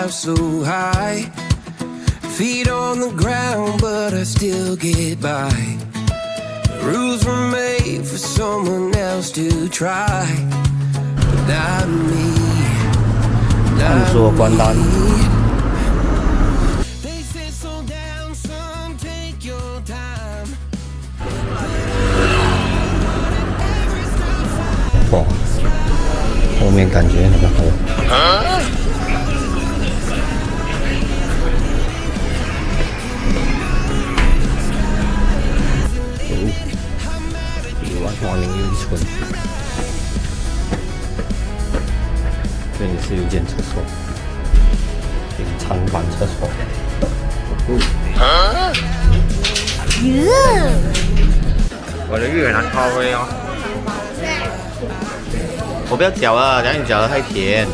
So high, feet on the ground, but I still get by. The rules were made for someone else to try, but not me. 探索关丹。哇，后面感觉那个河。华宁又一村，这里是有一间厕所，隐藏版厕所。我的越南咖啡哦，我不要搅了，等下你搅得太甜。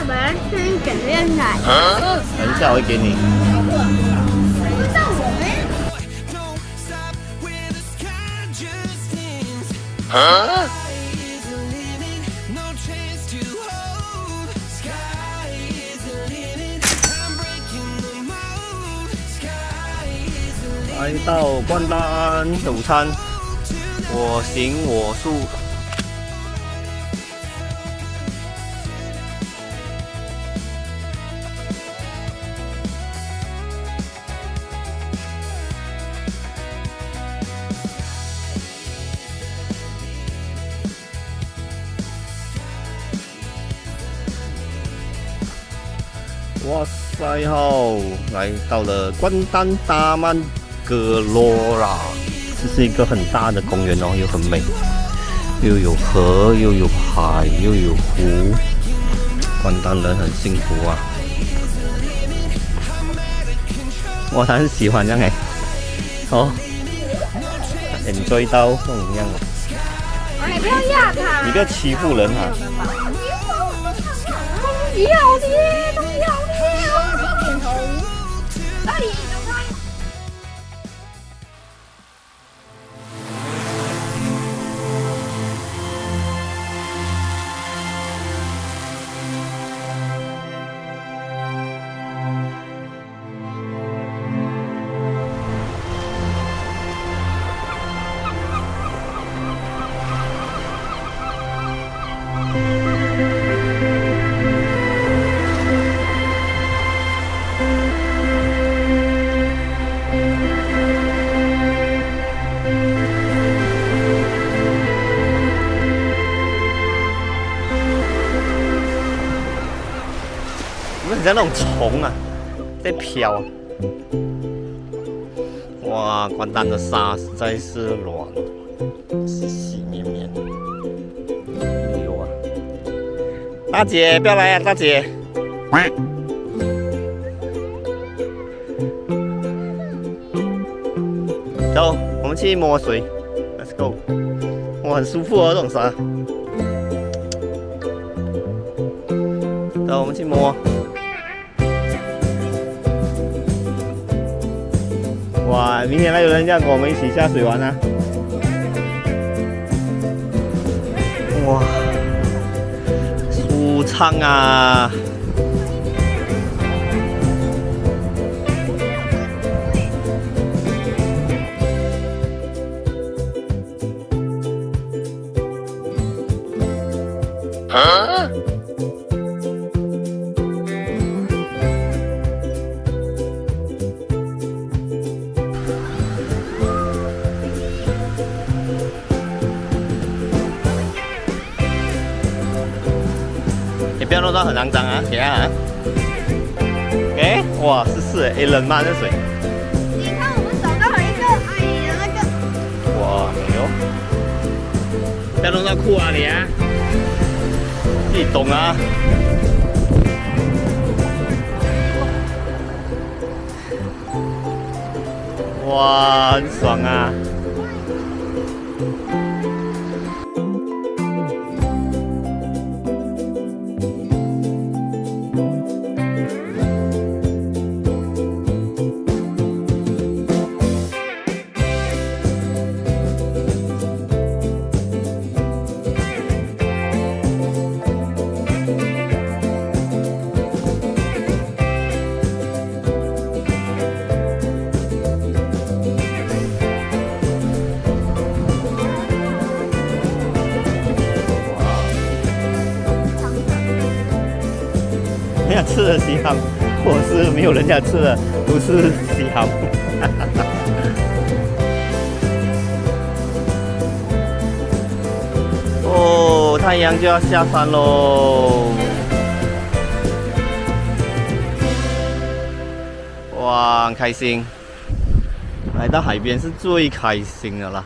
把它先给练奶。等一下我会给你。来到关丹的午餐，我行我素。哇塞吼！來到了關丹大曼格羅拉，這是一個很大的公園哦，又很美，又有河，又有海，又有湖。關丹人很幸福啊！我很喜歡這樣哎，哦 ，enjoy 到這種樣哦。你不要壓他！你不要欺負人哈！要的，都要的，點頭。那你趕快。很像那種蟲啊，在飄。哇，關丹的沙實在是軟，細細綿綿。哎呦啊！大姐，不要來啊，大姐！走，我們去摸水 ，Let's go！ 哇，很舒服哦，這種沙。走，我們去摸。哇，明天還有人要跟我們一起下水玩啊！哇，舒暢啊！啊！你不要弄到很肮髒啊！给啊！哎，哇，是哎，冷嗎？這水？你看，我們找到了一個阿姨的那個。哇，沒有。不要弄到褲啊你啊！自己懂啊。哇，很爽啊！人家吃的西航，或者是没有人家吃的，都是西航。哦，太陽就要下山嘍！哇，很開心，來到海邊是最開心的啦。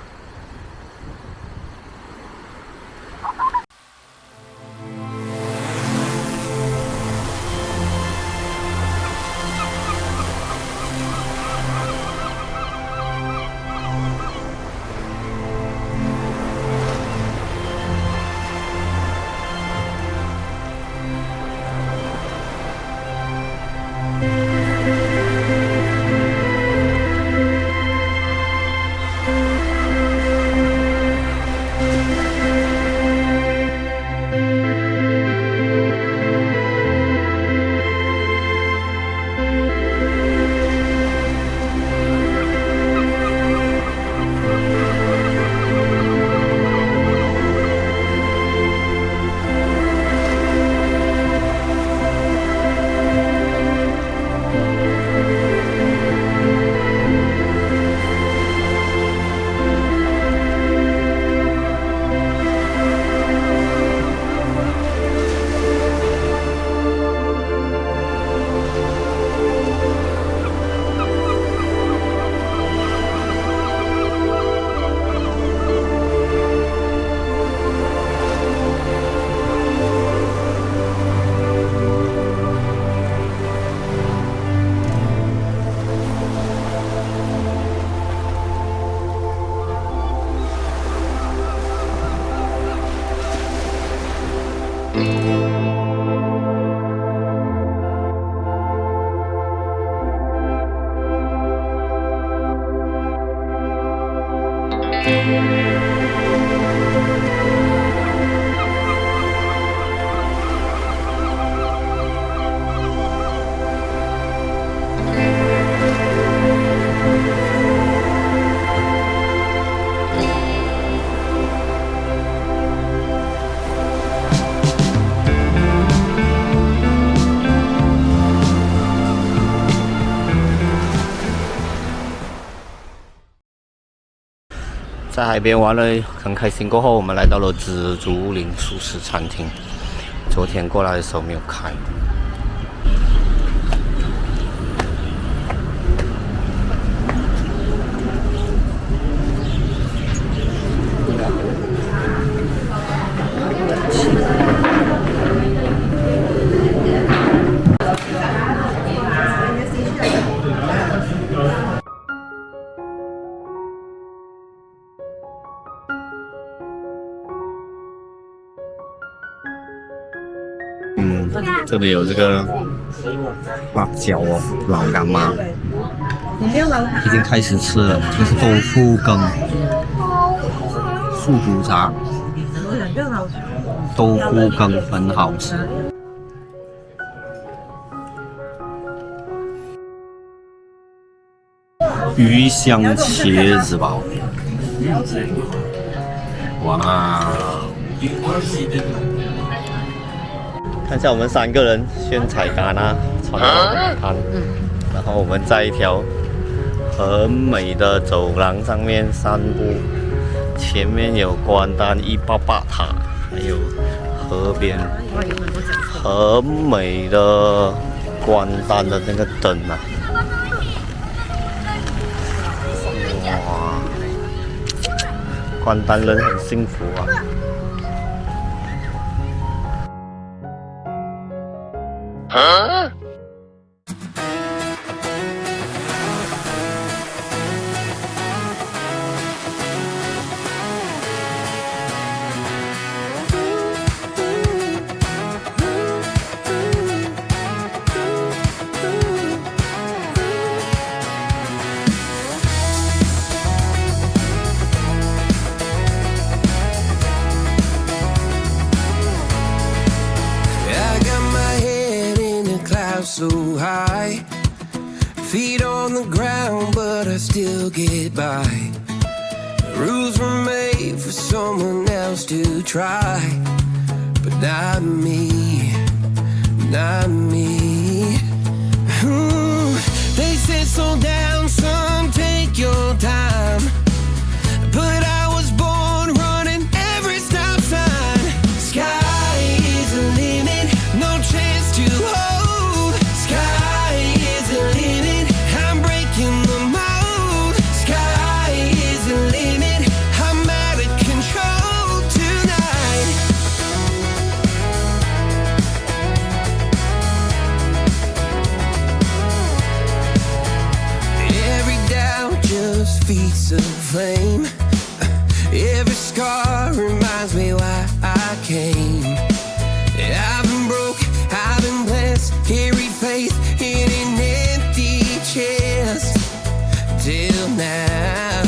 在海邊玩了很開心，過後我們來到了紫竹林素食餐廳。昨天過來的時候沒有開。这裡有這個辣椒哦，老乾媽已經開始吃了，這是豆腐羹、素煮茶，豆腐羹很好吃。魚香茄子包，哇！看一下我們3個人炫彩戛納穿海灘，然後我們在一條很美的走廊上面散步，前面有關丹188塔，還有河邊很美的關丹的那個燈啊！哇，關丹人很幸福啊！ I got my head in the clouds so high, feet on the ground, but I still get by. Rules were made for someone else to try, but not me, not me. Ooh, they said slow down, son, take your time, but I was born running every stop sign. Sky is the limit, no chance to hold. Sky is the limit, I'm breaking the mold. Sky is the limit, I'm out of control tonight. Every doubt just feeds a flame. Every scar reminds me why I came. I've been broke, I've been blessed, carry faith in an empty chest till now.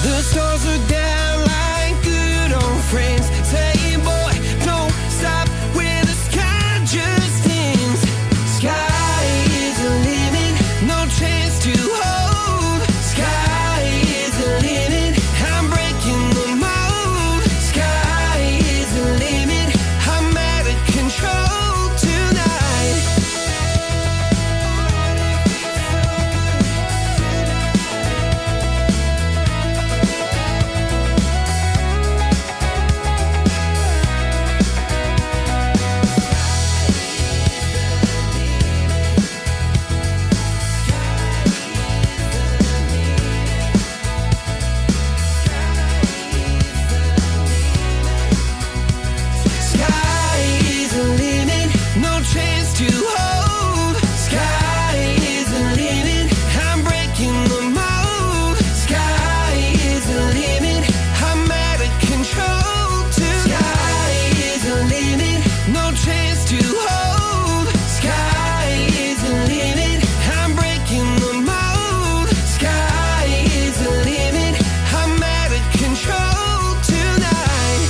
The stars are down like good old friends, saying, boy, don't stop when the sky just ends. Sky is the limit, no chance to hold. Sky is the limit, I'm breaking the mold. Sky is the limit, I'm out of control tonight. Sky is the limit, no chance to hold. Sky is the limit, I'm breaking the mold. Sky is the limit, I'm out of control tonight. Sky is the limit, no chance to hold. Sky is the limit, I'm breaking the mold. Sky is the limit, I'm out of control tonight.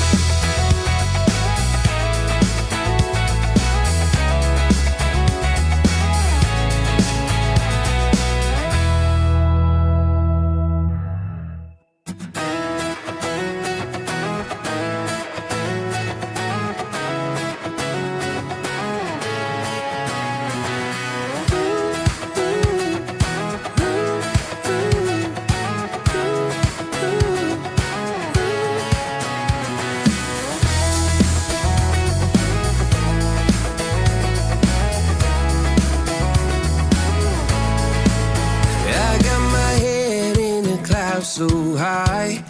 I got my head in the clouds so high,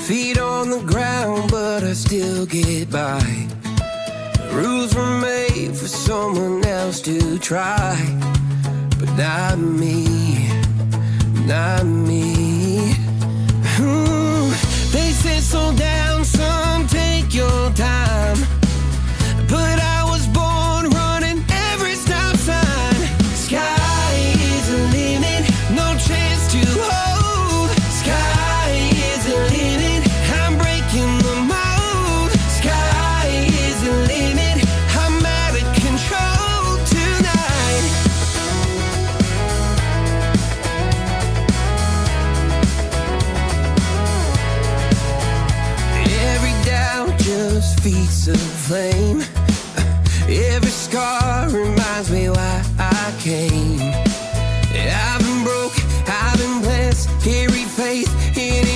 feet on the ground, but I still get by. Rules were made for someone else to try, but not me, not me. Ooh, they said slow down, son, take your time, but I was born running every stop sign. Sky is the limit, no chance to hold. Sky is the limit, I'm breaking the mold. Sky is the limit, I'm out of control tonight. Every doubt just feeds a flame. Every scar reminds me why I came. I've been broke, I've been blessed, carry faith in